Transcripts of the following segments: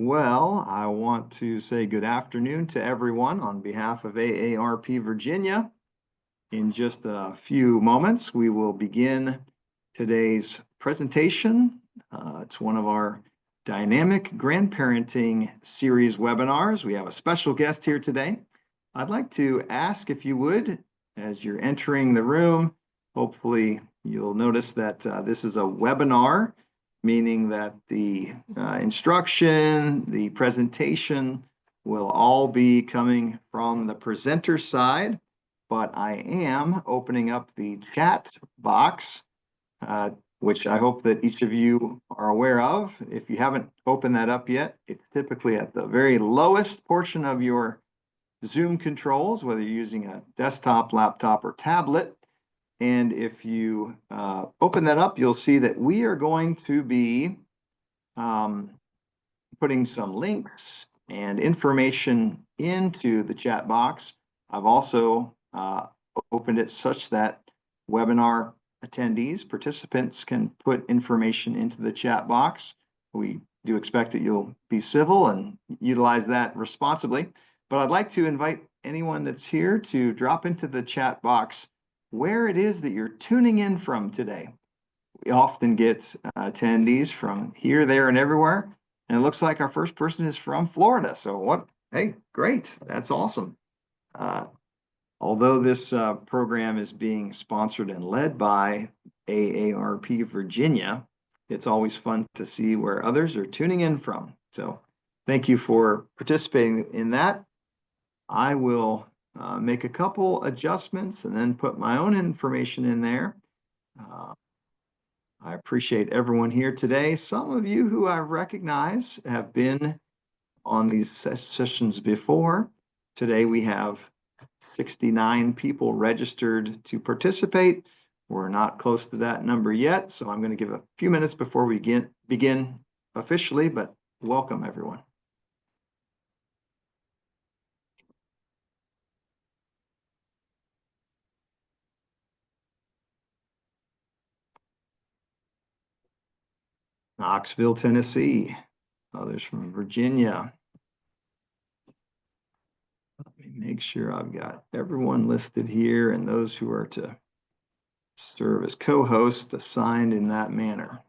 Well, I want to say good afternoon to everyone on behalf of AARP Virginia. In just a few moments, we will begin today's presentation. It's one of our dynamic grandparenting series webinars. We have a special guest here today. I'd like to ask if you would, as you're entering the room, hopefully you'll notice that this is a webinar, meaning that the instruction, the presentation will all be coming from the presenter side, but I am opening up the chat box, which I hope that each of you are aware of. If you haven't opened that up yet, it's typically at the very lowest portion of your Zoom controls, whether you're using a desktop, laptop, or tablet. And if you open that up, you'll see that we are going to be putting some links and information into the chat box. I've also opened it such that webinar attendees, participants can put information into the chat box. We do expect that you'll be civil and utilize that responsibly. But I'd like to invite anyone that's here to drop into the chat box where it is that you're tuning in from today. We often get attendees from here, there, and everywhere. And it looks like our first person is from Florida. So hey, great. That's awesome. Although this program is being sponsored and led by AARP Virginia, it's always fun to see where others are tuning in from. So thank you for participating in that. I will make a couple adjustments and then put my own information in there. I appreciate everyone here today. Some of you who I recognize have been on these sessions before. Today we have 69 people registered to participate. We're not close to that number yet, so I'm going to give a few minutes before we begin officially, but welcome everyone. Knoxville, Tennessee, others from Virginia. Let me make sure I've got everyone listed here and those who are to serve as co-hosts assigned in that manner.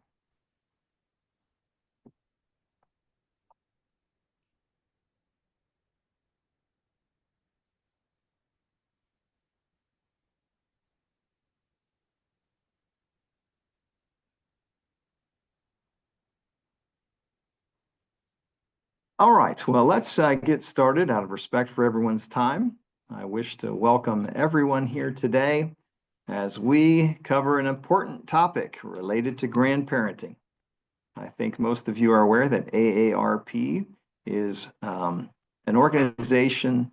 All right, well, let's get started out of respect for everyone's time. I wish to welcome everyone here today as we cover an important topic related to grandparenting. I think most of you are aware that AARP is an organization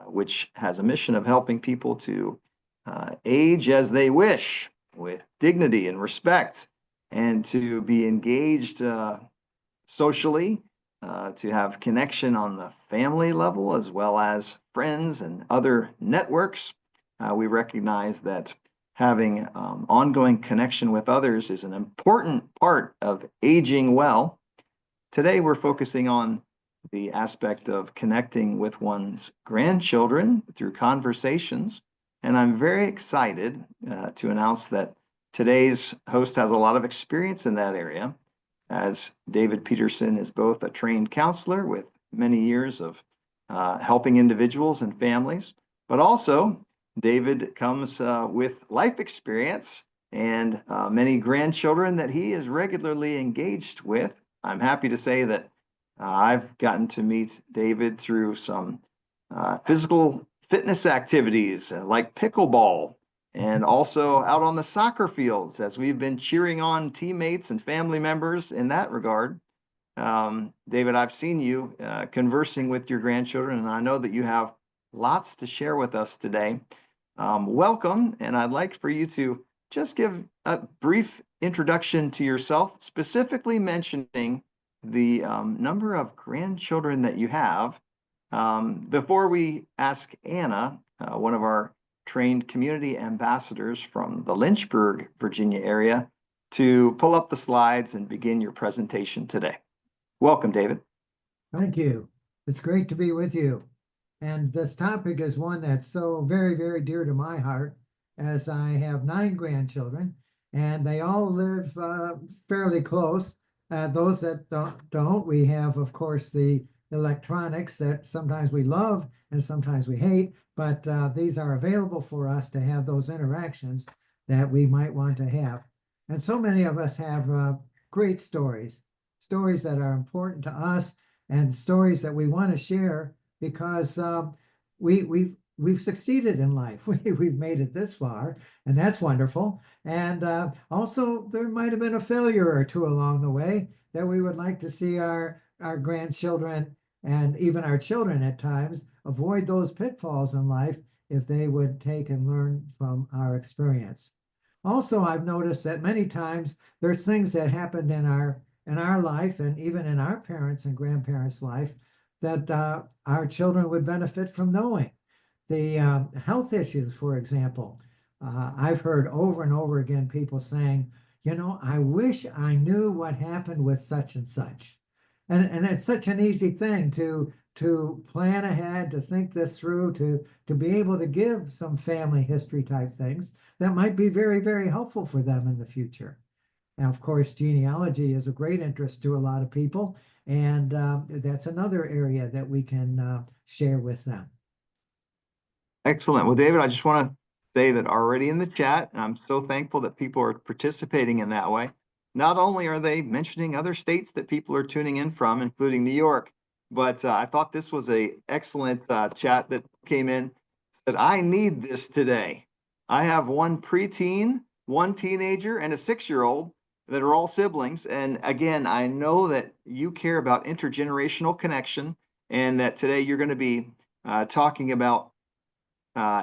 which has a mission of helping people to age as they wish with dignity and respect, and to be engaged socially, to have connection on the family level as well as friends and other networks. We recognize that having ongoing connection with others is an important part of aging well. Today, we're focusing on the aspect of connecting with one's grandchildren through conversations. And I'm very excited to announce that today's host has a lot of experience in that area, as David Peterson is both a trained counselor with many years of helping individuals and families, but also David comes with life experience and many grandchildren that he is regularly engaged with. I'm happy to say that I've gotten to meet David through some physical fitness activities like pickleball, and also out on the soccer fields as we've been cheering on teammates and family members in that regard. David, I've seen you conversing with your grandchildren, and I know that you have lots to share with us today. Welcome, and I'd like for you to just give a brief introduction to yourself, specifically mentioning the number of grandchildren that you have, before we ask Anna, one of our trained community ambassadors from the Lynchburg, Virginia area, to pull up the slides and begin your presentation today. Welcome, David. Thank you. It's great to be with you. And this topic is one that's so very, very dear to my heart, as I have 9 grandchildren, and they all live fairly close. Those that don't, we have, of course, the electronics that sometimes we love and sometimes we hate, but these are available for us to have those interactions that we might want to have. And so many of us have great stories, stories that are important to us and stories that we want to share because we've succeeded in life. We've made it this far, and that's wonderful. And also, there might have been a failure or two along the way that we would like to see our grandchildren and even our children at times avoid those pitfalls in life if they would take and learn from our experience. Also, I've noticed that many times there's things that happened in our life and even in our parents' and grandparents' life that our children would benefit from knowing. The health issues, for example. I've heard over and over again people saying, I wish I knew what happened with such and such. And it's such an easy thing to plan ahead, to think this through, to be able to give some family history type things that might be very, very helpful for them in the future. Now, of course, genealogy is of great interest to a lot of people, and that's another area that we can share with them. Excellent. Well, David, I just want to say that already in the chat, and I'm so thankful that people are participating in that way. Not only are they mentioning other states that people are tuning in from, including New York, but I thought this was a excellent chat that came in. Said, I need this today. I have one preteen, one teenager, and a 6-year-old that are all siblings. And again, I know that you care about intergenerational connection, and that today you're going to be talking about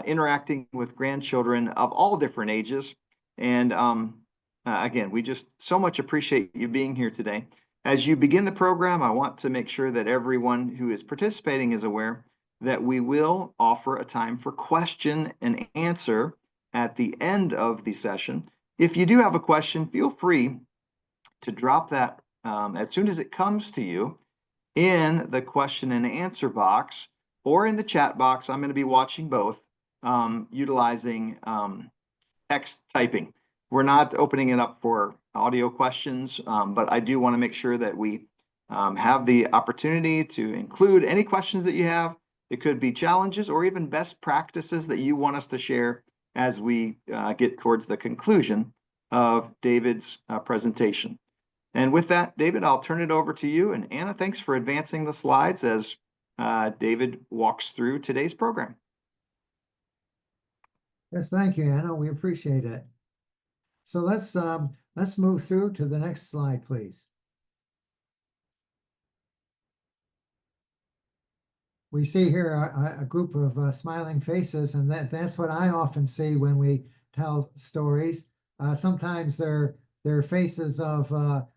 interacting with grandchildren of all different ages. And again, we just so much appreciate you being here today. As you begin the program, I want to make sure that everyone who is participating is aware that we will offer a time for question and answer at the end of the session. If you do have a question, feel free to drop that as soon as it comes to you in the question and answer box or in the chat box. I'm going to be watching both, utilizing text typing. We're not opening it up for audio questions, but I do want to make sure that we have the opportunity to include any questions that you have. It could be challenges or even best practices that you want us to share as we get towards the conclusion of David's presentation. And with that, David, I'll turn it over to you. And Anna, thanks for advancing the slides as David walks through today's program. Yes, thank you, Anna. We appreciate it. So let's move through to the next slide, please. We see here a group of smiling faces, and that's what I often see when we tell stories. Sometimes they're faces of,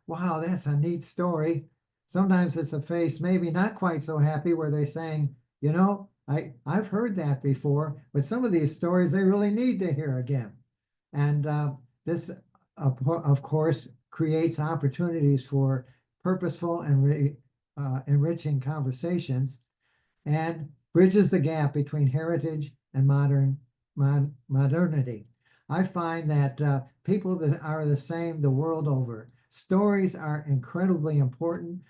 wow, that's a neat story. Sometimes it's a face maybe not quite so happy where they're saying, I've heard that before, but some of these stories they really need to hear again. And this, of course, creates opportunities for purposeful and enriching conversations and bridges the gap between heritage and modernity. I find that people that are the same the world over, stories are incredibly important.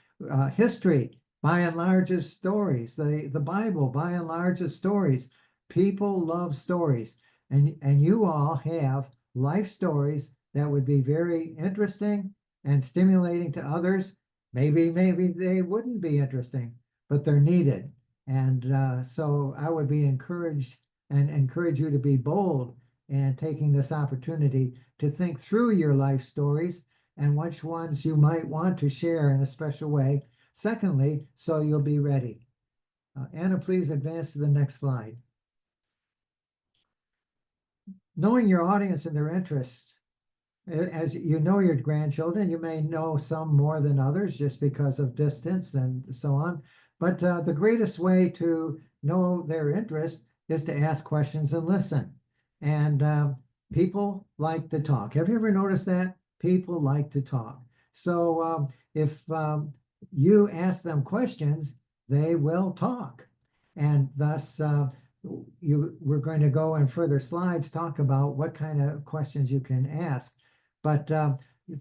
History, by and large, is stories. The Bible, by and large, is stories. People love stories, and you all have life stories that would be very interesting and stimulating to others. Maybe they wouldn't be interesting, but they're needed. And so I would be encouraged and encourage you to be bold in taking this opportunity to think through your life stories and which ones you might want to share in a special way. Secondly, so you'll be ready. Anna, please advance to the next slide. Knowing your audience and their interests. As you know your grandchildren, you may know some more than others just because of distance and so on. But the greatest way to know their interest is to ask questions and listen. And people like to talk. Have you ever noticed that? People like to talk. So if you ask them questions, they will talk. And thus, we're going to go in further slides, talk about what kind of questions you can ask. But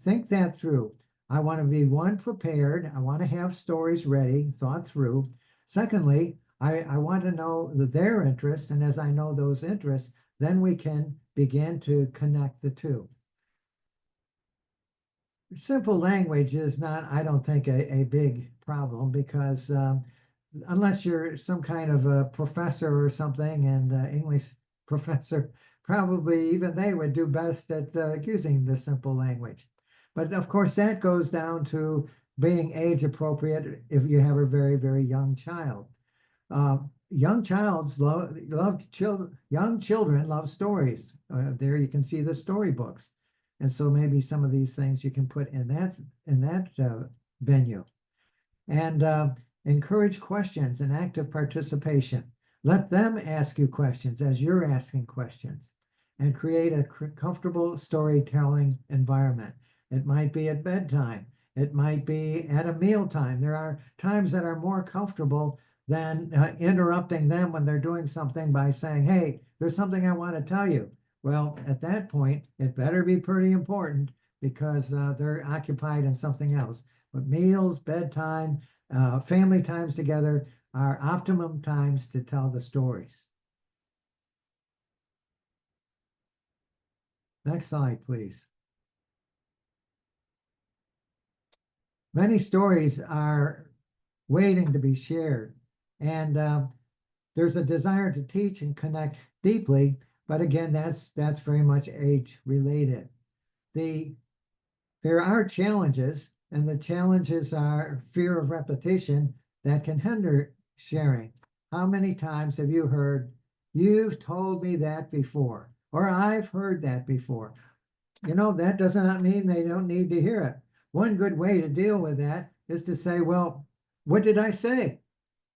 think that through. I want to be, one, prepared. I want to have stories ready, thought through. Secondly, I want to know their interests. And as I know those interests, then we can begin to connect the two. Simple language is not, I don't think, a big problem, because unless you're some kind of a professor or something, and English professor, probably even they would do best at using the simple language. But of course, that goes down to being age appropriate if you have a very, very young child. Young children love stories. There you can see the storybooks. And so maybe some of these things you can put in that venue. And encourage questions and active participation. Let them ask you questions as you're asking questions, and create a comfortable storytelling environment. It might be at bedtime. It might be at a mealtime. There are times that are more comfortable than interrupting them when they're doing something by saying, hey, there's something I want to tell you. Well, at that point, it better be pretty important, because they're occupied in something else. But meals, bedtime, family times together are optimum times to tell the stories. Next slide, please. Many stories are waiting to be shared, and there's a desire to teach and connect deeply, but again, that's very much age related. There are challenges, and the challenges are fear of repetition that can hinder sharing. How many times have you heard, you've told me that before, or I've heard that before? You know, that does not mean they don't need to hear it. One good way to deal with that is to say, well, what did I say?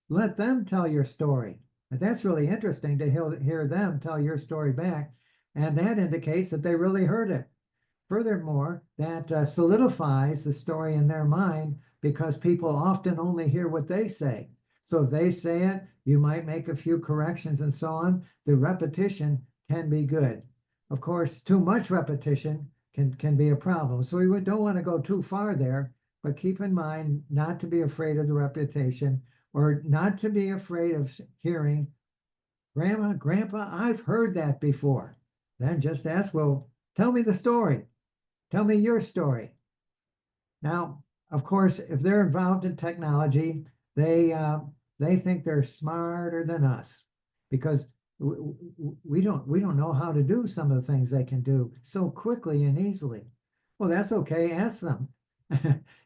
Let them tell your story. And that's really interesting to hear them tell your story back. And that indicates that they really heard it. Furthermore, that solidifies the story in their mind, because people often only hear what they say. So if they say it, you might make a few corrections and so on. The repetition can be good. Of course, too much repetition can be a problem. So we don't want to go too far there, but keep in mind not to be afraid of the repetition, or not to be afraid of hearing, Grandma, Grandpa, I've heard that before. Then just ask, well, tell me the story. Tell me your story. Now, of course, if they're involved in technology, they think they're smarter than us, because we don't know how to do some of the things they can do so quickly and easily. Well, that's okay. Ask them.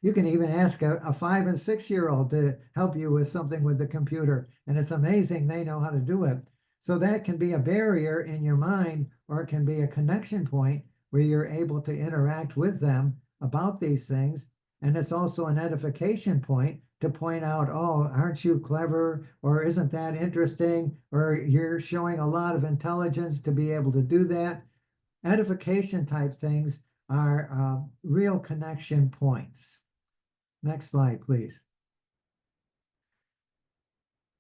You can even ask a 5 and 6 year old to help you with something with the computer, and it's amazing they know how to do it. So that can be a barrier in your mind, or it can be a connection point where you're able to interact with them about these things. And it's also an edification point to point out, oh, aren't you clever? Or isn't that interesting? Or you're showing a lot of intelligence to be able to do that. Edification type things are real connection points. Next slide, please.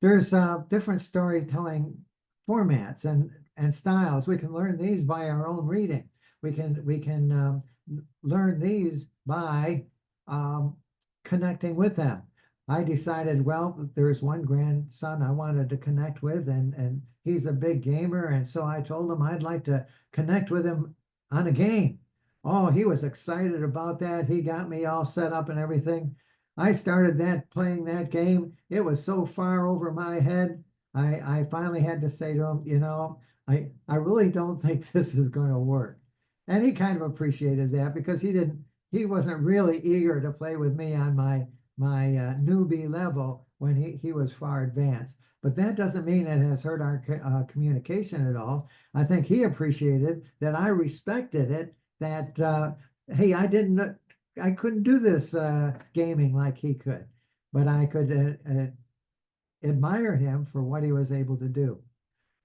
There's different storytelling formats and styles. We can learn these by our own reading. We can learn these by connecting with them. I decided, well, there's one grandson I wanted to connect with, and he's a big gamer, and so I told him I'd like to connect with him on a game. Oh, he was excited about that. He got me all set up and everything. I started playing that game. It was so far over my head. I finally had to say to him, you know, I really don't think this is going to work. And he kind of appreciated that, because he wasn't really eager to play with me on my newbie level when he was far advanced. But that doesn't mean it has hurt our communication at all. I think he appreciated that I respected it, that, hey, I couldn't do this gaming like he could, but I could admire him for what he was able to do.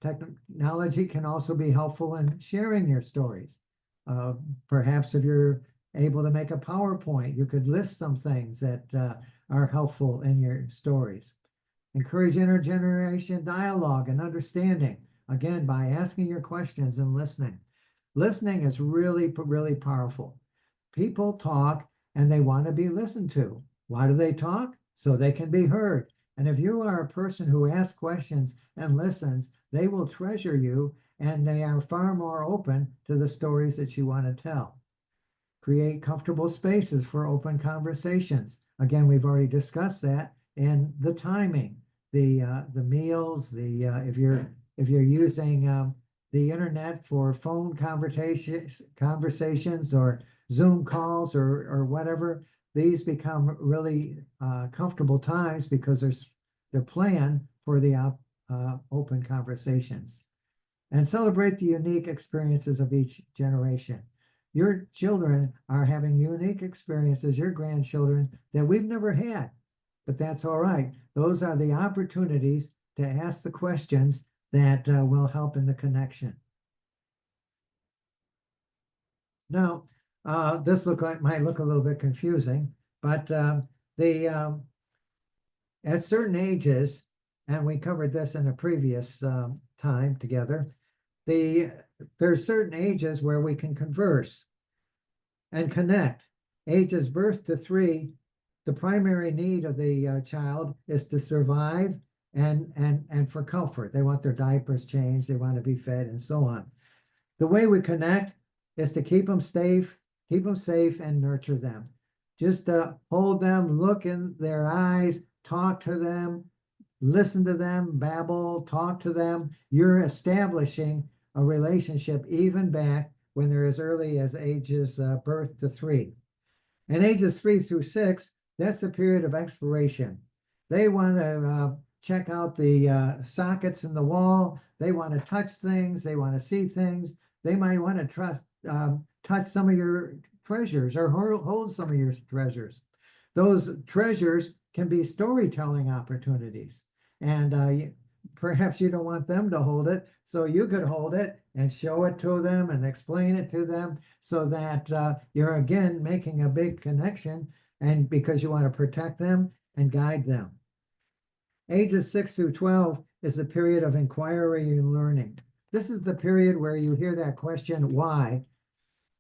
Technology can also be helpful in sharing your stories. Perhaps if you're able to make a PowerPoint. You could list some things that are helpful in your stories. Encourage intergeneration dialogue and understanding, again, by asking your questions and listening. Listening is really, really powerful. People talk and they want to be listened to. Why do they talk? So they can be heard. And if you are a person who asks questions and listens, they will treasure you, and they are far more open to the stories that you want to tell. Create comfortable spaces for open conversations. Again, we've already discussed that. And the timing, the meals, if you're using the internet for phone conversations or Zoom calls or whatever, these become really comfortable times because they're planned for the open conversations. And celebrate the unique experiences of each generation. Your children are having unique experiences, your grandchildren, that we've never had, but that's all right. Those are the opportunities to ask the questions that will help in the connection. Now, this might look a little bit confusing, but at certain ages, and we covered this in a previous time together, there's certain ages where we can converse and connect. Ages birth to 3, the primary need of the child is to survive and for comfort. They want their diapers changed, they want to be fed, and so on. The way we connect is to keep them safe, and nurture them. Just hold them, look in their eyes, talk to them, listen to them, babble, talk to them. You're establishing a relationship even back when they're as early as ages birth to 3. And ages 3 through 6, that's the period of exploration. They want to check out the sockets in the wall. They want to touch things. They want to see things. They might want to touch some of your treasures or hold some of your treasures. Those treasures can be storytelling opportunities. And perhaps you don't want them to hold it, so you could hold it and show it to them and explain it to them so that you're again making a big connection, and because you want to protect them and guide them. Ages 6 through 12 is the period of inquiry and learning. This is the period where you hear that question, why,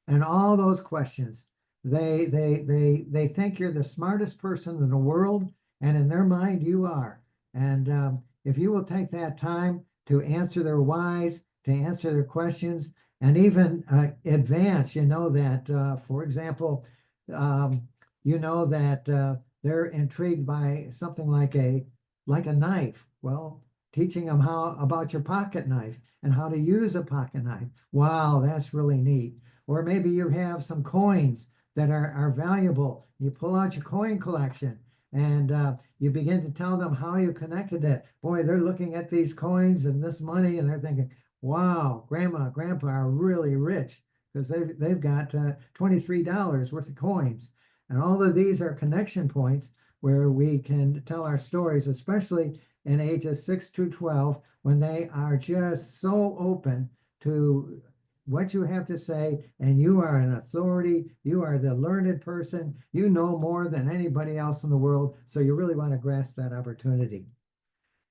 and all those questions. They think you're the smartest person in the world, and in their mind you are. And if you will take that time to answer their whys, to answer their questions, and even advance, you know that, for example, you know that they're intrigued by something like a knife. Well, teaching them about your pocket knife and how to use a pocket knife. Wow, that's really neat. Or maybe you have some coins that are valuable. You pull out your coin collection and you begin to tell them how you connected it. Boy, they're looking at these coins and this money and they're thinking, wow, grandma, grandpa are really rich because they've got $23 worth of coins. And all of these are connection points where we can tell our stories, especially in ages 6 to 12, when they are just so open to what you have to say, and you are an authority, you are the learned person, you know more than anybody else in the world, so you really want to grasp that opportunity.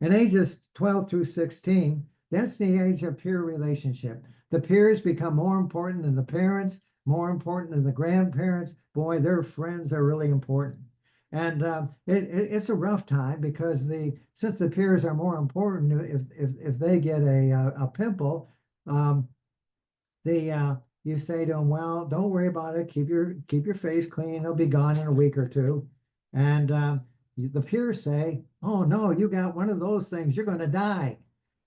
In ages 12 through 16, that's the age of peer relationship. The peers become more important than the parents, more important than the grandparents. Boy, their friends are really important. And it's a rough time because since the peers are more important, if they get a pimple, you say to them, well, don't worry about it. Keep your face clean. It'll be gone in a week or two. And the peers say, oh no, you got one of those things. You're going to die.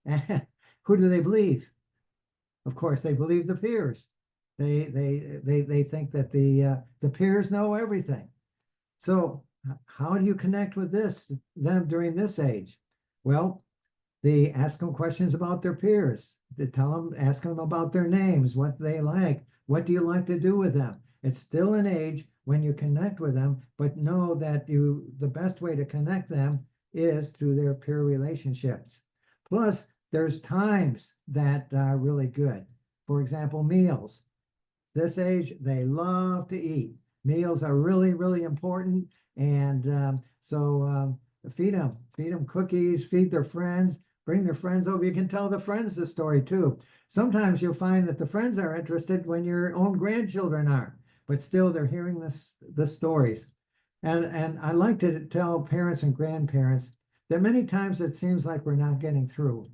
And who do they believe? Of course, they believe the peers. They think that the peers know everything. So how do you connect with them during this age? Well, they ask them questions about their peers. They ask them about their names, what they like, what do you like to do with them? It's still an age when you connect with them, but know that the best way to connect them is through their peer relationships. Plus, there's times that are really good. For example, meals. this age, they love to eat. Meals are really, really important. And so feed them cookies, feed their friends, bring their friends over. You can tell the friends the story too. Sometimes you'll find that the friends are interested when your own grandchildren are, but still they're hearing the stories. And I like to tell parents and grandparents that many times it seems like we're not getting through.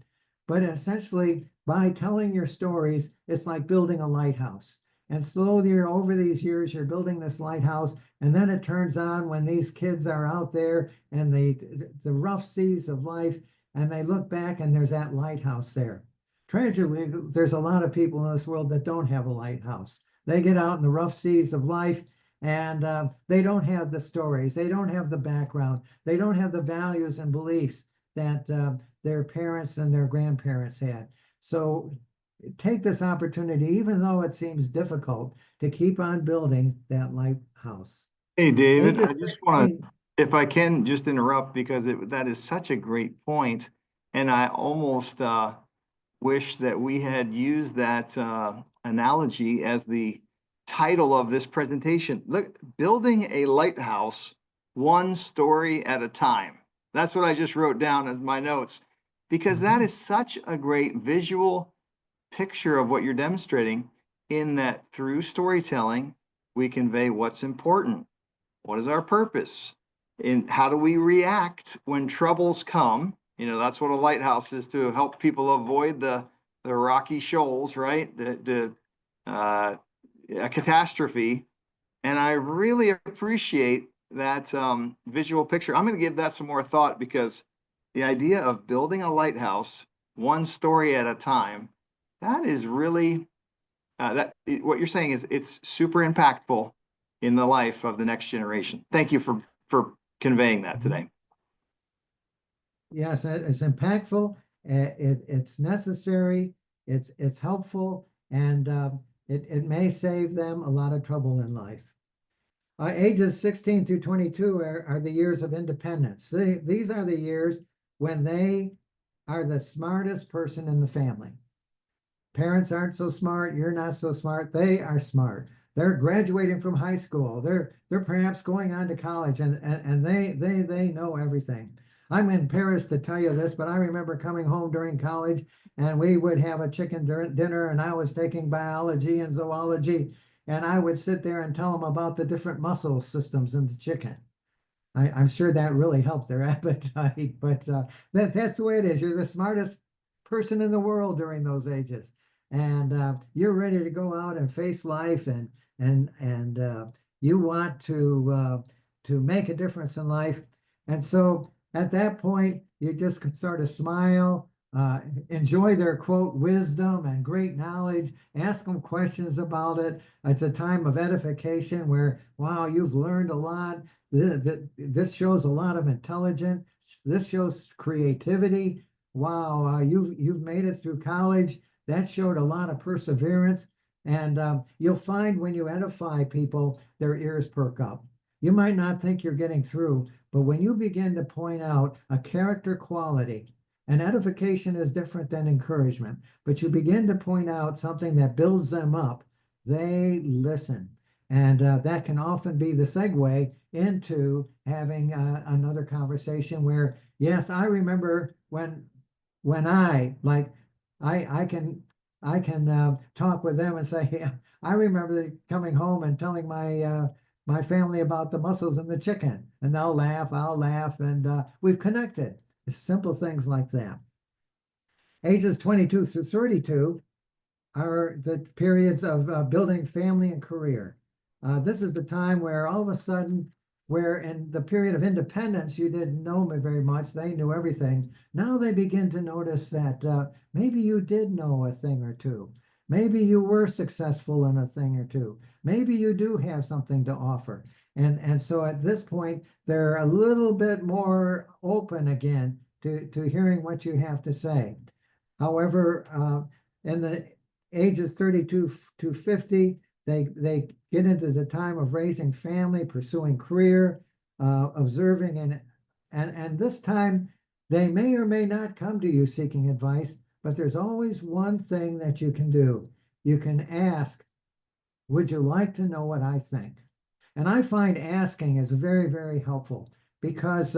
But essentially, by telling your stories, it's like building a lighthouse. And slowly, over these years, you're building this lighthouse. And then it turns on when these kids are out there and the rough seas of life, and they look back and there's that lighthouse there. Tragically, there's a lot of people in this world that don't have a lighthouse. They get out in the rough seas of life and they don't have the stories, they don't have the background, they don't have the values and beliefs that their parents and their grandparents had. So take this opportunity, even though it seems difficult, to keep on building that lighthouse. Hey, David, Ages I just want 16, to, if I can, just interrupt because that is such a great point, and I almost wish that we had used that analogy as the title of this presentation. Look, building a lighthouse one story at a time. That's what I just wrote down as my notes, because that is such a great visual picture of what you're demonstrating, in that through storytelling, we convey what's important. What is our purpose? And how do we react when troubles come? That's what a lighthouse is, to help people avoid the rocky shoals, right? A catastrophe. And I really appreciate that visual picture. I'm going to give that some more thought, because the idea of building a lighthouse one story at a time, that is really what you're saying is it's super impactful in the life of the next generation. Thank you for conveying that today. yes, it's impactful, it's necessary, it's helpful, and it may save them a lot of trouble in life. Ages 16 through 22 are the years of independence. These are the years when they are the smartest person in the family. Parents aren't so smart, you're not so smart, they are smart. They're graduating from high school, they're perhaps going on to college, and they know everything. I'm embarrassed to tell you this, but I remember coming home during college and we would have a chicken dinner, and I was taking biology and zoology, and I would sit there and tell them about the different muscle systems in the chicken. I'm sure that really helped their appetite, but that's the way it is. You're the smartest person in the world during those ages, and you're ready to go out and face life, and you want to make a difference in life. And so at that point, you just could sort of smile, enjoy their quote wisdom and great knowledge, ask them questions about it. It's a time of edification where, wow, you've learned a lot. This shows a lot of intelligence. This shows creativity. Wow, you've made it through college. That showed a lot of perseverance. And you'll find when you edify people, their ears perk up. You might not think you're getting through, but when you begin to point out a character quality, and edification is different than encouragement, but you begin to point out something that builds them up, they listen. And that can often be the segue into having another conversation where, yes, I remember when I can talk with them and say, yeah, I remember coming home and telling my family about the mussels and the chicken, and they'll laugh, I'll laugh, and we've connected. Simple things like that. Ages 22 through 32 are the periods of building family and career. This is the time where all of a sudden, where in the period of independence, you didn't know me very much, they knew everything. Now they begin to notice that maybe you did know a thing or two. Maybe you were successful in a thing or two. Maybe you do have something to offer. And so at this point, they're a little bit more open again to hearing what you have to say. However, in the ages 32 to 50, they get into the time of raising family, pursuing career, observing, and this time they may or may not come to you seeking advice, but there's always one thing that you can do. You can ask, would you like to know what I think? And I find asking is very, very helpful because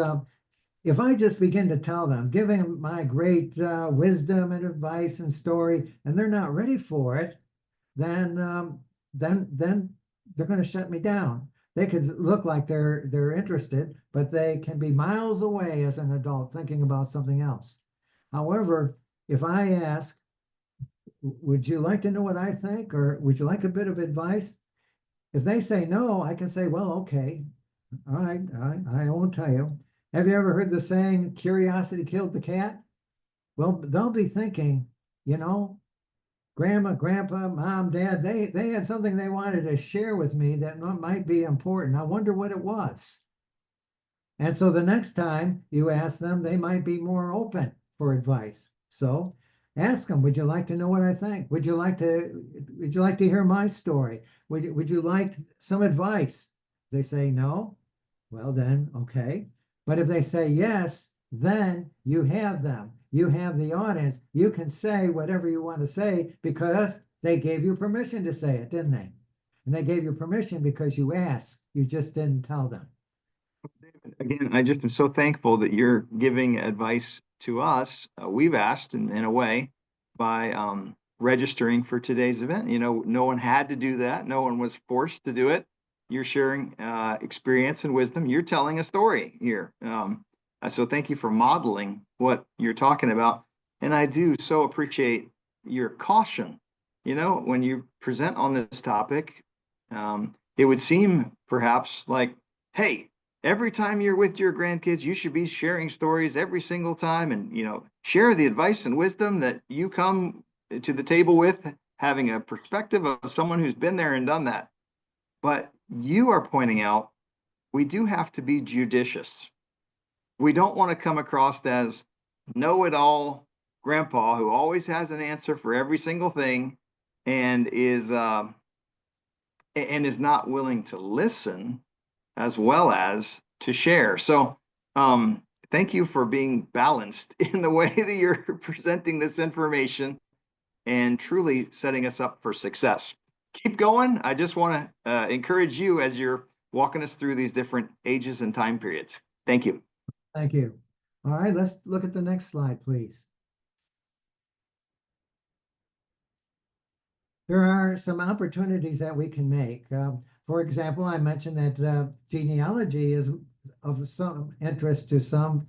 if I just begin to tell them, giving them my great wisdom and advice and story, and they're not ready for it, then then they're going to shut me down. They could look like they're interested, but they can be miles away as an adult thinking about something else. However, if I ask, would you like to know what I think, or would you like a bit of advice? If they say no, I can say, well, okay, all right, I won't tell you. Have you ever heard the saying, curiosity killed the cat? Well, they'll be thinking, you know, grandma, grandpa, mom, dad, they had something they wanted to share with me that might be important. I wonder what it was. And so the next time you ask them, they might be more open for advice. So ask them, would you like to know what I think? Would you like to hear my story? Would you like some advice? They say no. Well, then, okay. But if they say yes, then you have them. You have the audience. You can say whatever you want to say because they gave you permission to say it, didn't they? And they gave you permission because you asked. You just didn't tell them. Again, I just am so thankful that you're giving advice to us. We've asked in a way by registering for today's event. You know, no one had to do that. No one was forced to do it. You're sharing experience and wisdom. You're telling a story here. So thank you for modeling what you're talking about. And I do so appreciate your caution. You know, when you present on this topic, it would seem perhaps like, hey, every time you're with your grandkids, you should be sharing stories every single time and, you know, share the advice and wisdom that you come to the table with, having a perspective of someone who's been there and done that. But you are pointing out we do have to be judicious. We don't want to come across as know-it-all grandpa who always has an answer for every single thing and is not willing to listen as well as to share. So thank you for being balanced in the way that you're presenting this information and truly setting us up for success. Keep going. I just want to encourage you as you're walking us through these different ages and time periods. Thank you. Thank you. All right, let's look at the next slide, please. There are some opportunities that we can make. For example, I mentioned that genealogy is of some interest to some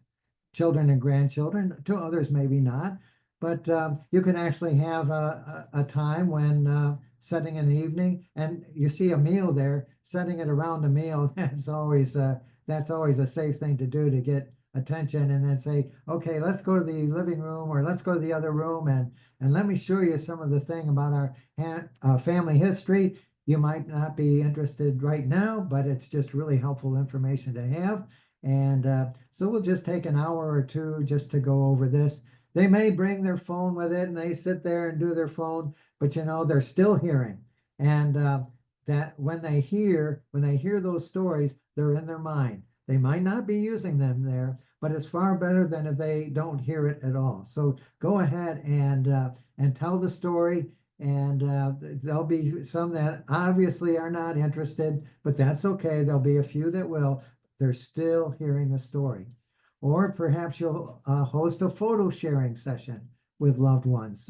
children and grandchildren, to others maybe not. But you can actually have a time when setting an evening, and you see a meal there, setting it around a meal, that's always a safe thing to do to get attention, and then say, okay, let's go to the living room or let's go to the other room and let me show you some of the thing about our family history. You might not be interested right now, but it's just really helpful information to have. And so we'll just take an hour or two just to go over this. They may bring their phone with it and they sit there and do their phone, but you know, they're still hearing. And that when they hear those stories, they're in their mind. They might not be using them there, but it's far better than if they don't hear it at all. So go ahead and tell the story. And there'll be some that obviously are not interested, but that's okay. There'll be a few that will. They're still hearing the story. Or perhaps you'll host a photo sharing session with loved ones.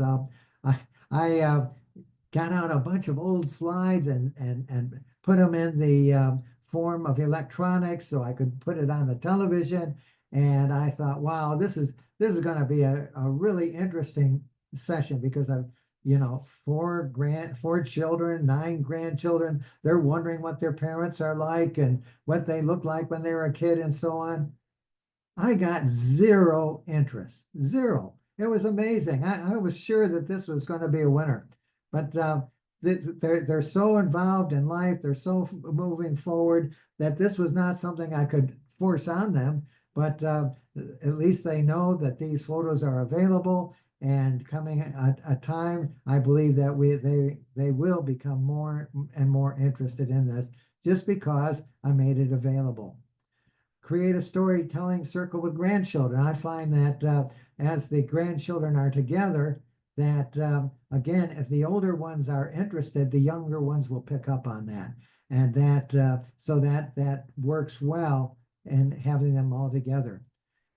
I got out a bunch of old slides and put them in the form of electronics so I could put it on the television. And I thought, wow, this is going to be a really interesting session because I've, you know, 4 children, 9 grandchildren. They're wondering what their parents are like and what they looked like when they were a kid and so on. I got 0 interest, 0. It was amazing. I was sure that this was going to be a winner, but they're so involved in life. They're so moving forward that this was not something I could force on them, but at least they know that these photos are available. And coming a time, I believe that they will become more and more interested in this just because I made it available. Create a storytelling circle with grandchildren. I find that as the grandchildren are together, that, again, if the older ones are interested, the younger ones will pick up on that. And that, so that works well in having them all together.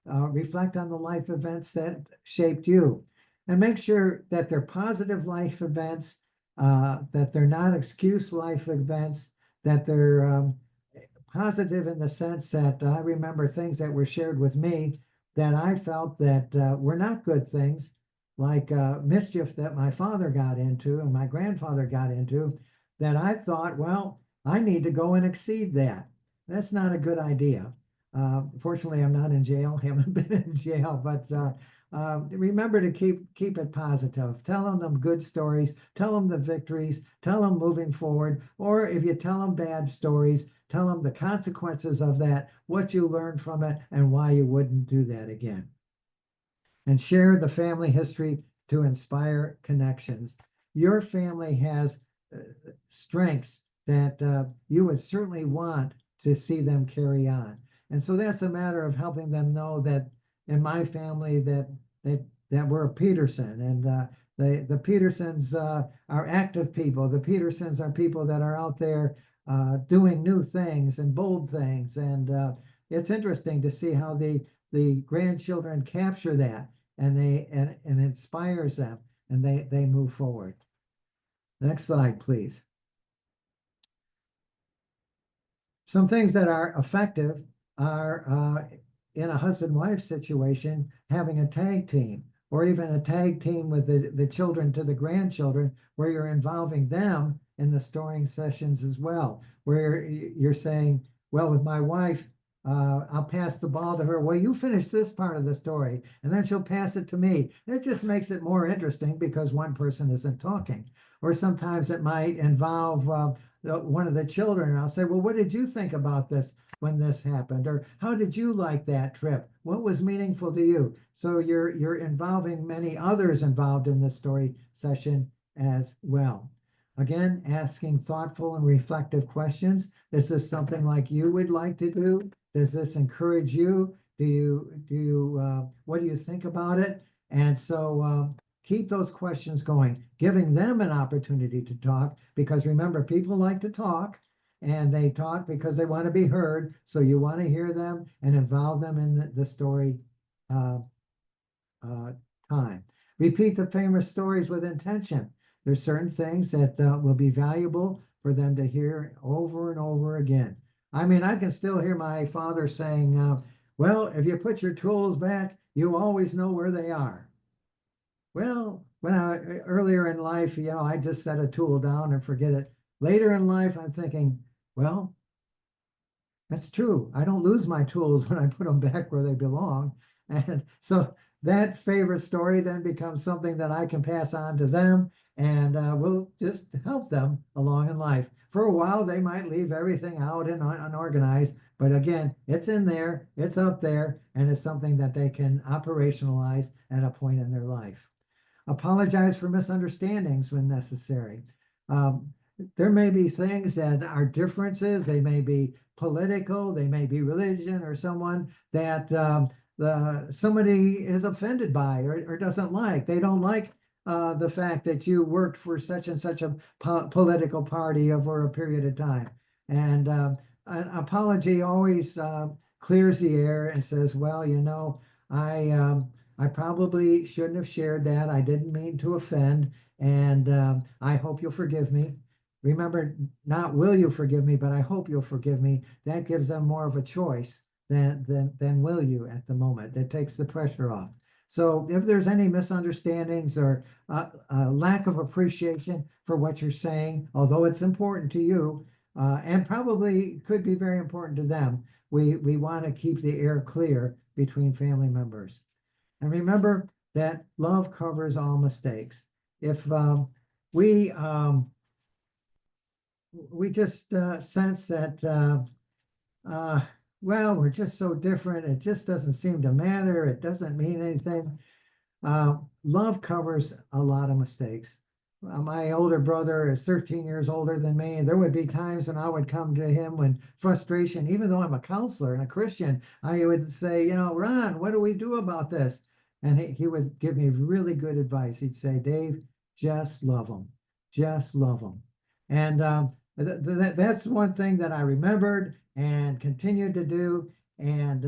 Reflect on the life events that shaped you, and make sure that they're positive life events, that they're not excuse life events, that they're positive in the sense that I remember things that were shared with me that I felt that were not good things, like mischief that my father got into and my grandfather got into, that I thought, well, I need to go and exceed that. That's not a good idea. Fortunately, I'm not in jail, haven't been in jail, but remember to keep it positive. Tell them good stories, tell them the victories, tell them moving forward, or if you tell them bad stories, tell them the consequences of that, what you learned from it, and why you wouldn't do that again. And share the family history to inspire connections. Your family has strengths that you would certainly want to see them carry on. And so that's a matter of helping them know that in my family that we're a Peterson, and the Petersons are active people. The Petersons are people that are out there doing new things and bold things. And it's interesting to see how the grandchildren capture that, and and inspires them, and they move forward. Next slide, please. Some things that are effective are in a husband-wife situation, having a tag team, or even a tag team with the children to the grandchildren, where you're involving them in the storying sessions as well, where you're saying, well, with my wife, I'll pass the ball to her. Well, you finish this part of the story, and then she'll pass it to me. It just makes it more interesting because one person isn't talking. Or sometimes it might involve one of the children. I'll say, well, what did you think about this when this happened? Or how did you like that trip? What was meaningful to you? So you're involving many others involved in the story session as well. Again, asking thoughtful and reflective questions. Is this something like you would like to do? Does this encourage you? What do you think about it? And so keep those questions going, giving them an opportunity to talk, because remember, people like to talk, and they talk because they want to be heard. So you want to hear them and involve them in the story time. Repeat the famous stories with intention. There's certain things that will be valuable for them to hear over and over again. I mean, I can still hear my father saying, well, if you put your tools back, you always know where they are. Well, earlier in life, I just set a tool down and forget it. Later in life, I'm thinking, well, that's true. I don't lose my tools when I put them back where they belong. And so that favorite story then becomes something that I can pass on to them, and will just help them along in life. For a while, they might leave everything out and unorganized, but again, it's in there, it's up there, and it's something that they can operationalize at a point in their life. Apologize for misunderstandings when necessary. There may be things that are differences. They may be political, they may be religion, or someone that somebody is offended by or doesn't like. They don't like the fact that you worked for such and such a political party over a period of time. And an apology always clears the air and says, well, I probably shouldn't have shared that. I didn't mean to offend, and I hope you'll forgive me. Remember, not will you forgive me, but I hope you'll forgive me. That gives them more of a choice than will you at the moment. That takes the pressure off. So if there's any misunderstandings or a lack of appreciation for what you're saying, although it's important to you, and probably could be very important to them, we want to keep the air clear between family members. And remember that love covers all mistakes. If we just sense that, well, we're just so different, it just doesn't seem to matter, it doesn't mean anything. Love covers a lot of mistakes. My older brother is 13 years older than me, and there would be times when I would come to him when frustration, even though I'm a counselor and a Christian, I would say, Ron, what do we do about this? And he would give me really good advice. He'd say, Dave, just love them, just love them. And that's one thing that I remembered and continued to do. And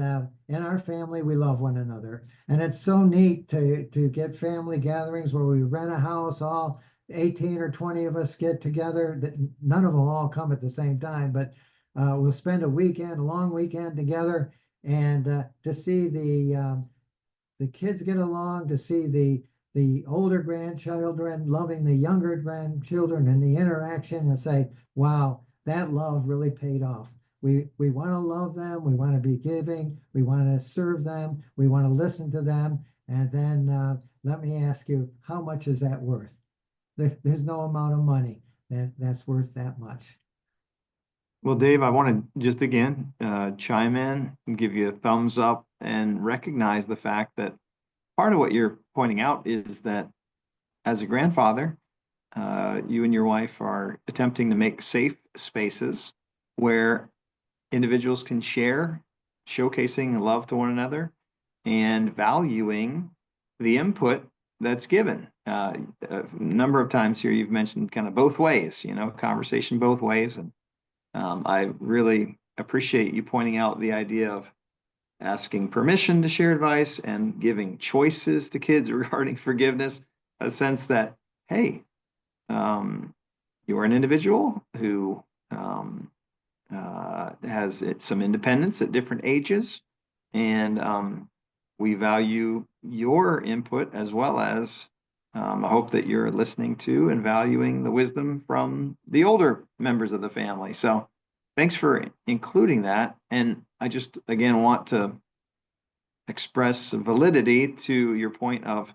in our family, we love one another. And it's so neat to get family gatherings where we rent a house, all 18 or 20 of us get together. That none of them all come at the same time, but we'll spend a weekend, a long weekend together, and to see the kids get along, to see the older grandchildren loving the younger grandchildren and the interaction, and say, wow, that love really paid off. We want to love them. We want to be giving. We want to serve them. We want to listen to them. And then let me ask you, how much is that worth? There's no amount of money that's worth that much. Well, Dave, I want to just again chime in and give you a thumbs up and recognize the fact that part of what you're pointing out is that as a grandfather, you and your wife are attempting to make safe spaces where individuals can share, showcasing love to one another and valuing the input that's given. A number of times here you've mentioned kind of both ways, conversation both ways. And I really appreciate you pointing out the idea of asking permission to share advice and giving choices to kids regarding forgiveness, a sense that, hey, you're an individual who has some independence at different ages, and we value your input as well as I hope that you're listening to and valuing the wisdom from the older members of the family. So thanks for including that. And I just, again, want to express validity to your point of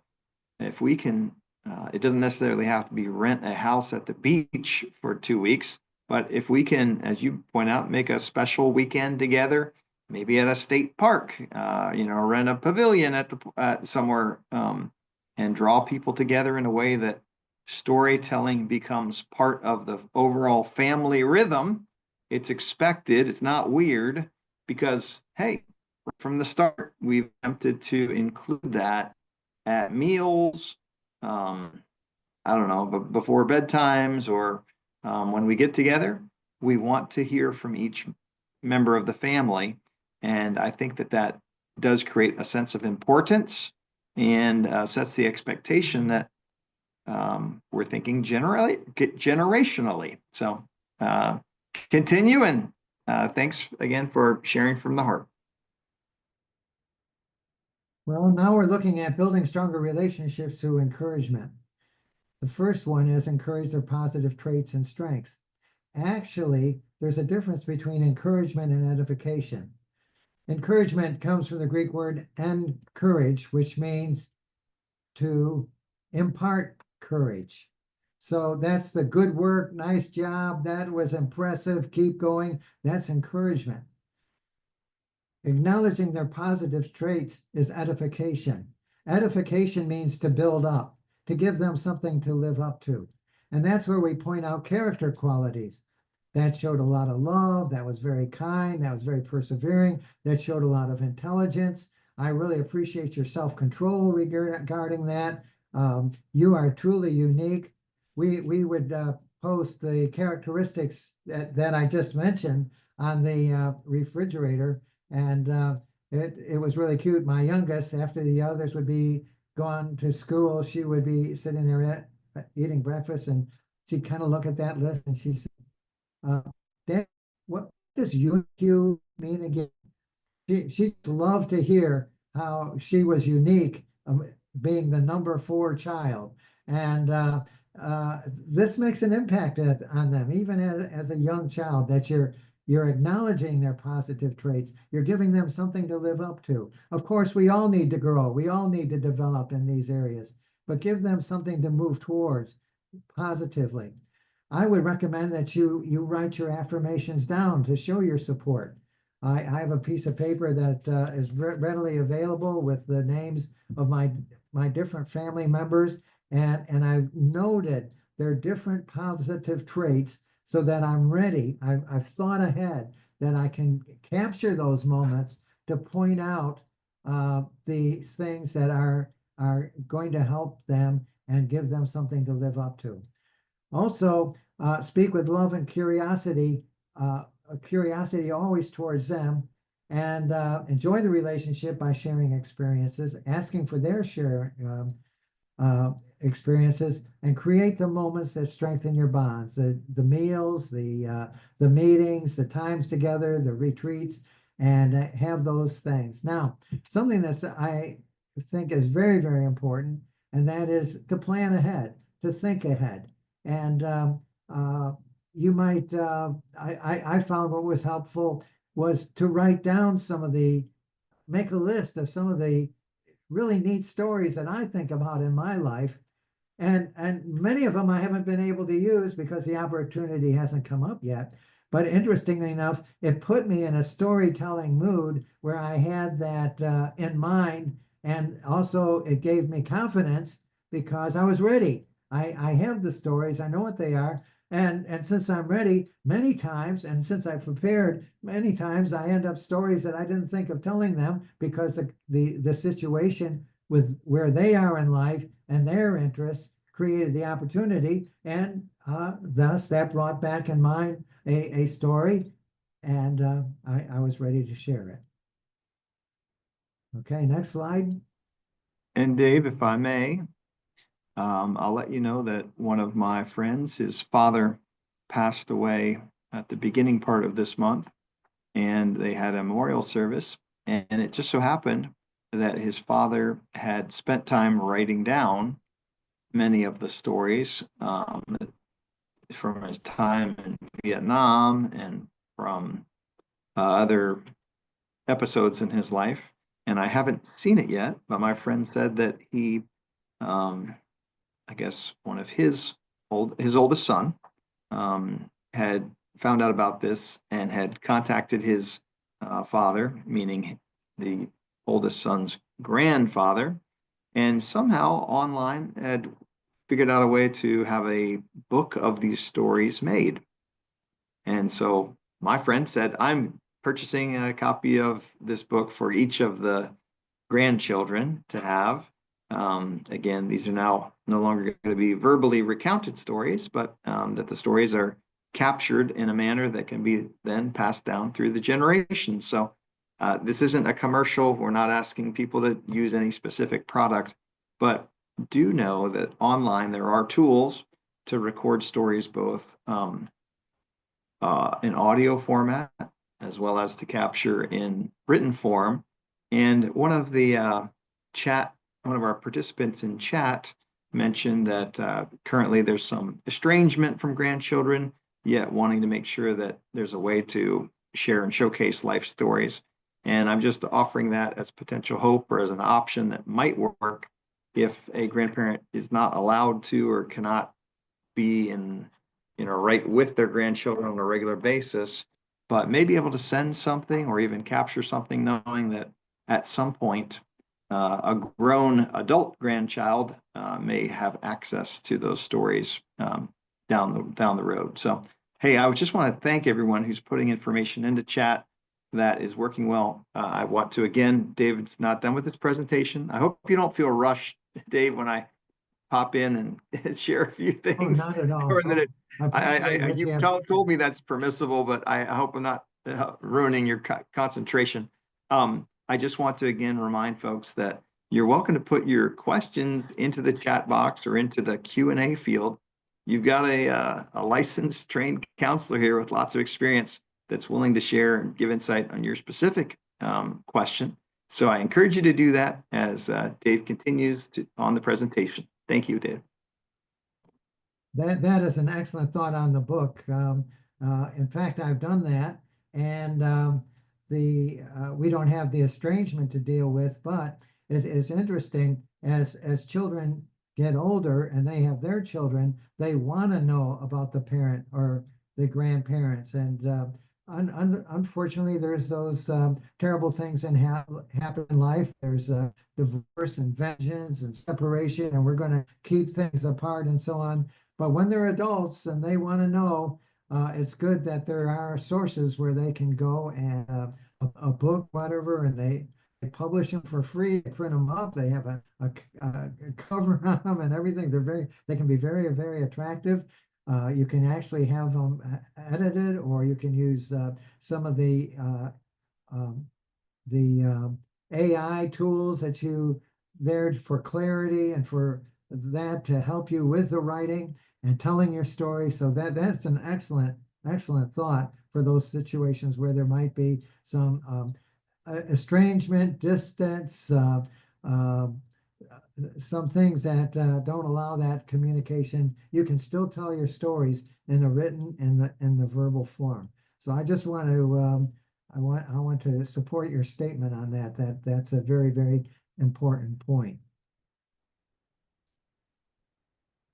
if we can, it doesn't necessarily have to be rent a house at the beach for 2 weeks, but if we can, as you point out, make a special weekend together, maybe at a state park, rent a pavilion at somewhere, and draw people together in a way that storytelling becomes part of the overall family rhythm. It's expected, it's not weird, because, hey, from the start, we've attempted to include that at meals, I don't know, but before bedtimes or when we get together, we want to hear from each member of the family. And I think that does create a sense of importance and sets the expectation that we're thinking generationally. So continue, and thanks again for sharing from the heart. Well, now we're looking at building stronger relationships through encouragement. The first one is encourage their positive traits and strengths. Actually, there's a difference between encouragement and edification. Encouragement comes from the Greek word encourage, which means to impart courage. So that's the good work, nice job, that was impressive, keep going. That's encouragement. Acknowledging their positive traits is edification. Edification means to build up, to give them something to live up to. And that's where we point out character qualities. That showed a lot of love, that was very kind, that was very persevering, that showed a lot of intelligence. I really appreciate your self-control regarding that. You are truly unique. We would post the characteristics that I just mentioned on the refrigerator, and it was really cute. My youngest, after the others would be gone to school, she would be sitting there eating breakfast, and she'd kind of look at that list and she said, Dad, what does UQ mean again? She'd love to hear how she was unique, being the number 4 child. And this makes an impact on them, even as a young child, that you're acknowledging their positive traits. You're giving them something to live up to. Of course, we all need to grow. We all need to develop in these areas, but give them something to move towards positively. I would recommend that you write your affirmations down to show your support. I have a piece of paper that is readily available with the names of my different family members, and I've noted their different positive traits so that I'm ready. I've thought ahead that I can capture those moments to point out these things that are going to help them and give them something to live up to. Also, speak with love and curiosity always towards them, and enjoy the relationship by sharing experiences, asking for their share experiences, and create the moments that strengthen your bonds. The meals, the meetings, the times together, the retreats, and have those things. Now, something that I think is very, very important, and that is to plan ahead, to think ahead. And you might, I found what was helpful was to write down make a list of some of the really neat stories that I think about in my life. And many of them I haven't been able to use because the opportunity hasn't come up yet. But interestingly enough, it put me in a storytelling mood where I had that in mind. And also it gave me confidence because I was ready. I have the stories, I know what they are. And since I'm ready many times, and since I've prepared many times, I end up stories that I didn't think of telling them because the situation with where they are in life and their interests created the opportunity, and thus that brought back in mind a story, and I was ready to share it. Okay, next slide. And Dave, if I may, I'll let you know that one of my friends, his father passed away at the beginning part of this month, and they had a memorial service. And it just so happened that his father had spent time writing down many of the stories from his time in Vietnam and from other episodes in his life. And I haven't seen it yet, but my friend said that he, I guess one of his oldest son, had found out about this and had contacted his father, meaning the oldest son's grandfather, and somehow online had figured out a way to have a book of these stories made. And so my friend said, I'm purchasing a copy of this book for each of the grandchildren to have. Again, these are now no longer going to be verbally recounted stories, but that the stories are captured in a manner that can be then passed down through the generations. So this isn't a commercial. We're not asking people to use any specific product, but do know that online there are tools to record stories both in audio format as well as to capture in written form. And one of our participants in chat mentioned that currently there's some estrangement from grandchildren, yet wanting to make sure that there's a way to share and showcase life stories. And I'm just offering that as potential hope or as an option that might work if a grandparent is not allowed to or cannot be right with their grandchildren on a regular basis, but may be able to send something or even capture something, knowing that at some point a grown adult grandchild may have access to those stories down the road. So, hey, I just want to thank everyone who's putting information into chat. That is working well. I want to, again, David's not done with his presentation. I hope you don't feel rushed, Dave, when I pop in and share a few Oh, things. not at all. Or that I appreciate what you you have. told me that's permissible, but I hope I'm not ruining your concentration. I just want to again remind folks that you're welcome to put your questions into the chat box or into the Q&A field. You've got a licensed, trained counselor here with lots of experience that's willing to share and give insight on your specific question. So I encourage you to do that as Dave continues on the presentation. Thank you, Dave. That is an excellent thought on the book. In fact, I've done that, and we don't have the estrangement to deal with, but it is interesting as children get older and they have their children, they want to know about the parent or the grandparents, and unfortunately, there's those terrible things that happen in life. There's divorce and vengeance and separation, and we're going to keep things apart and so on. But when they're adults and they want to know, it's good that there are sources where they can go and a book, whatever, and publish them for free, they print them up, they have a cover on them and everything. They can be very, very attractive. You can actually have them edited, or you can use some of um, the AI tools that you there for clarity and for that to help you with the writing and telling your story. So that's an excellent thought for those situations where there might be some estrangement, distance, uh, some things that don't allow that communication. You can still tell your stories in the written and the verbal form. So I just want to I want to support your statement on that. That's a very, very important point.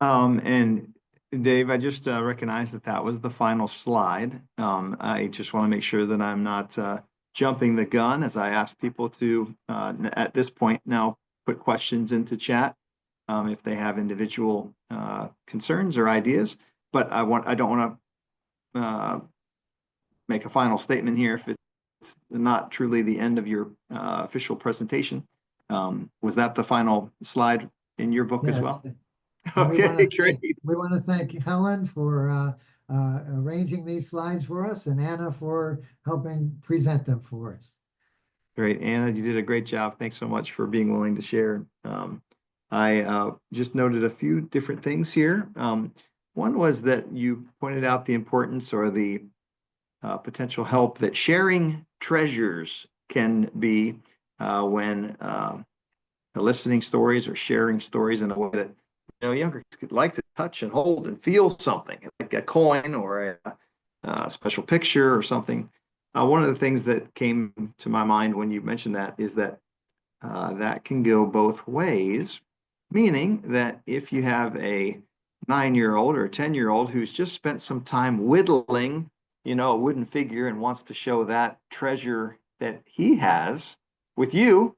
And Dave, I just recognized that that was the final slide. I just want to make sure that I'm not jumping the gun as I ask people to, at this point now, put questions into chat if they have individual concerns or ideas. But I don't want to make a final statement here if it's not truly the end of your official presentation. Was that the final slide in your book as Yes. well? And Okay, great. we want to thank Helen for arranging these slides for us, and Anna for helping present them for us. Great, Anna, you did a great job. Thanks so much for being willing to share. I just noted a few different things here. One was that you pointed out the importance or the potential help that sharing treasures can be when listening stories or sharing stories in a way that younger kids could like to touch and hold and feel something, like a coin or a special picture or something. One of the things that came to my mind when you mentioned that is that that can go both ways, meaning that if you have a 9-year-old or a 10-year-old who's just spent some time whittling, a wooden figure and wants to show that treasure that he has with you,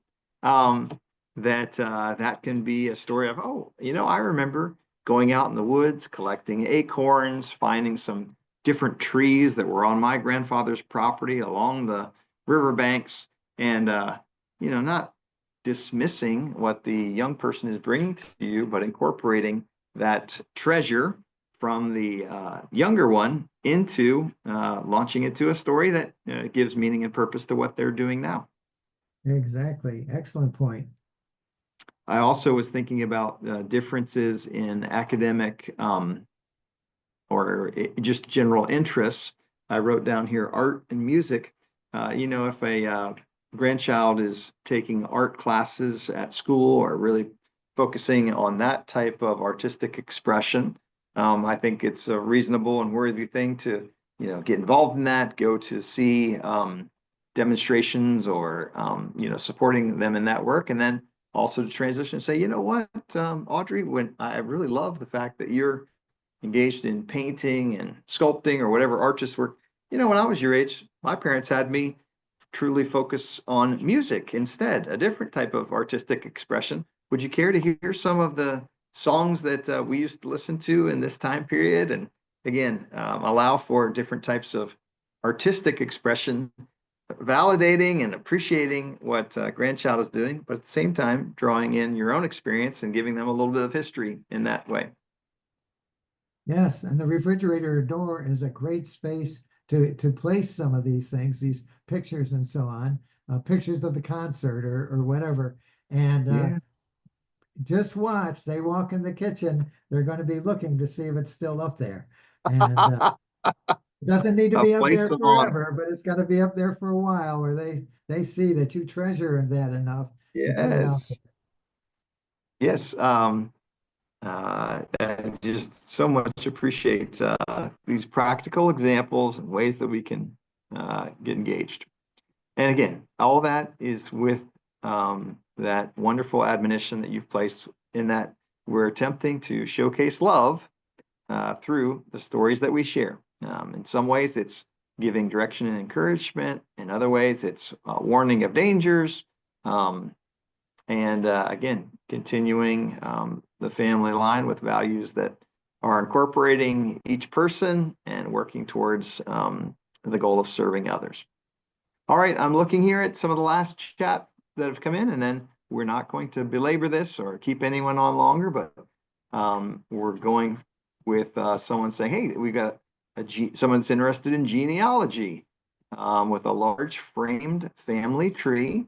that can be a story of, I remember going out in the woods, collecting acorns, finding some different trees that were on my grandfather's property along the riverbanks, and not dismissing what the young person is bringing to you, but incorporating that treasure from the younger one into launching into a story that gives meaning and purpose to what they're doing now. Exactly. Excellent point. I also was thinking about differences in academic or just general interests. I wrote down here art and music. If a grandchild is taking art classes at school or really focusing on that type of artistic expression, I think it's a reasonable and worthy thing to, get involved in that, go to see demonstrations or, supporting them in that work. And then also to transition and say, you know what, Audrey, when I really love the fact that you're engaged in painting and sculpting or whatever artist work. When I was your age, my parents had me truly focus on music instead, a different type of artistic expression. Would you care to hear some of the songs that we used to listen to in this time period? And again, allow for different types of artistic expression, validating and appreciating what grandchild is doing, but at the same time, drawing in your own experience and giving them a little bit of history in that way. Yes, and the refrigerator door is a great space to place some of these things, these pictures and so on, pictures of the concert or whatever. And Yes. just watch, they walk in the kitchen, they're going to be looking to see if it's still up there. And it doesn't need to be up Place there them on. forever, but it's got to be up there for a while where they see that you treasure that enough to put it out there. Yes. Yes. I just so much appreciate these practical examples and ways that we can get engaged. And again, all that is with that wonderful admonition that you've placed in that we're attempting to showcase love through the stories that we share. In some ways, it's giving direction and encouragement. In other ways, it's warning of dangers. And again, continuing the family line with values that are incorporating each person and working towards the goal of serving others. All right, I'm looking here at some of the last chat that have come in, and then we're not going to belabor this or keep anyone on longer, but we're going with someone saying, hey, we got someone's interested in genealogy with a large framed family tree,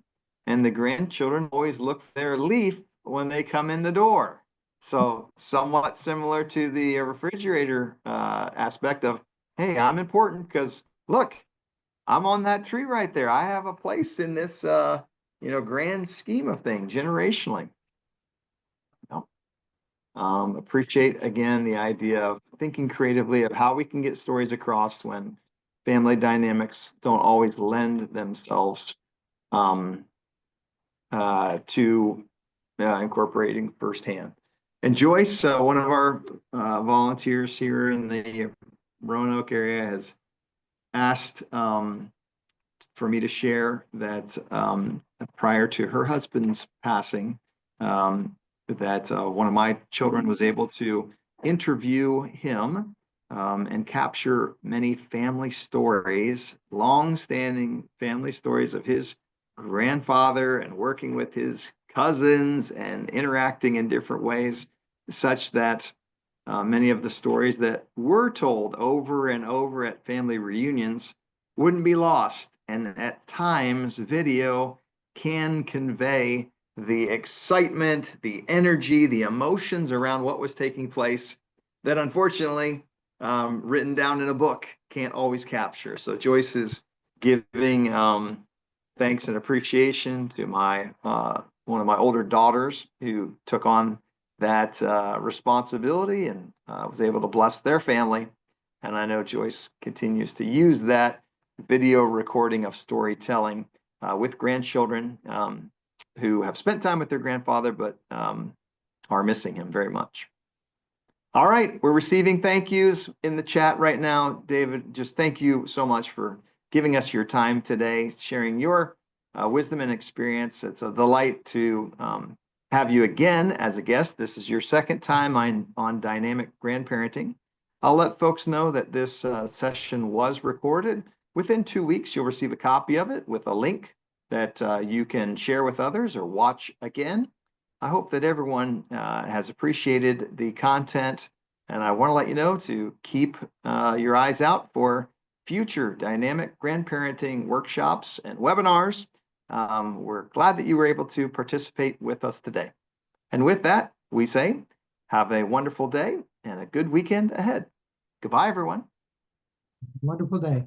and the grandchildren always look for their leaf when they come in the door. So somewhat similar to the refrigerator aspect of, hey, I'm important because look, I'm on that tree right there. I have a place in this, grand scheme of things generationally. Appreciate again the idea of thinking creatively of how we can get stories across when family dynamics don't always lend themselves to incorporating firsthand. And Joyce, one of our volunteers here in the Roanoke area, has asked for me to share that prior to her husband's passing, that one of my children was able to interview him and capture many family stories, long-standing family stories of his grandfather and working with his cousins and interacting in different ways, such that many of the stories that were told over and over at family reunions wouldn't be lost. And at times, video can convey the excitement, the energy, the emotions around what was taking place that unfortunately written down in a book can't always capture. So Joyce is giving thanks and appreciation to my one of my older daughters who took on that responsibility and was able to bless their family. And I know Joyce continues to use that video recording of storytelling with grandchildren who have spent time with their grandfather, but are missing him very much. All right, we're receiving thank yous in the chat right now. David, just thank you so much for giving us your time today, sharing your wisdom and experience. It's a delight to have you again as a guest. This is your second time on Dynamic Grandparenting. I'll let folks know that this session was recorded. Within 2 weeks, you'll receive a copy of it with a link that you can share with others or watch again. I hope that everyone has appreciated the content, and I want to let you know to keep your eyes out for future dynamic grandparenting workshops and webinars. We're glad that you were able to participate with us today. And with that, we say, have a wonderful day and a good weekend ahead. Goodbye, everyone. Wonderful day.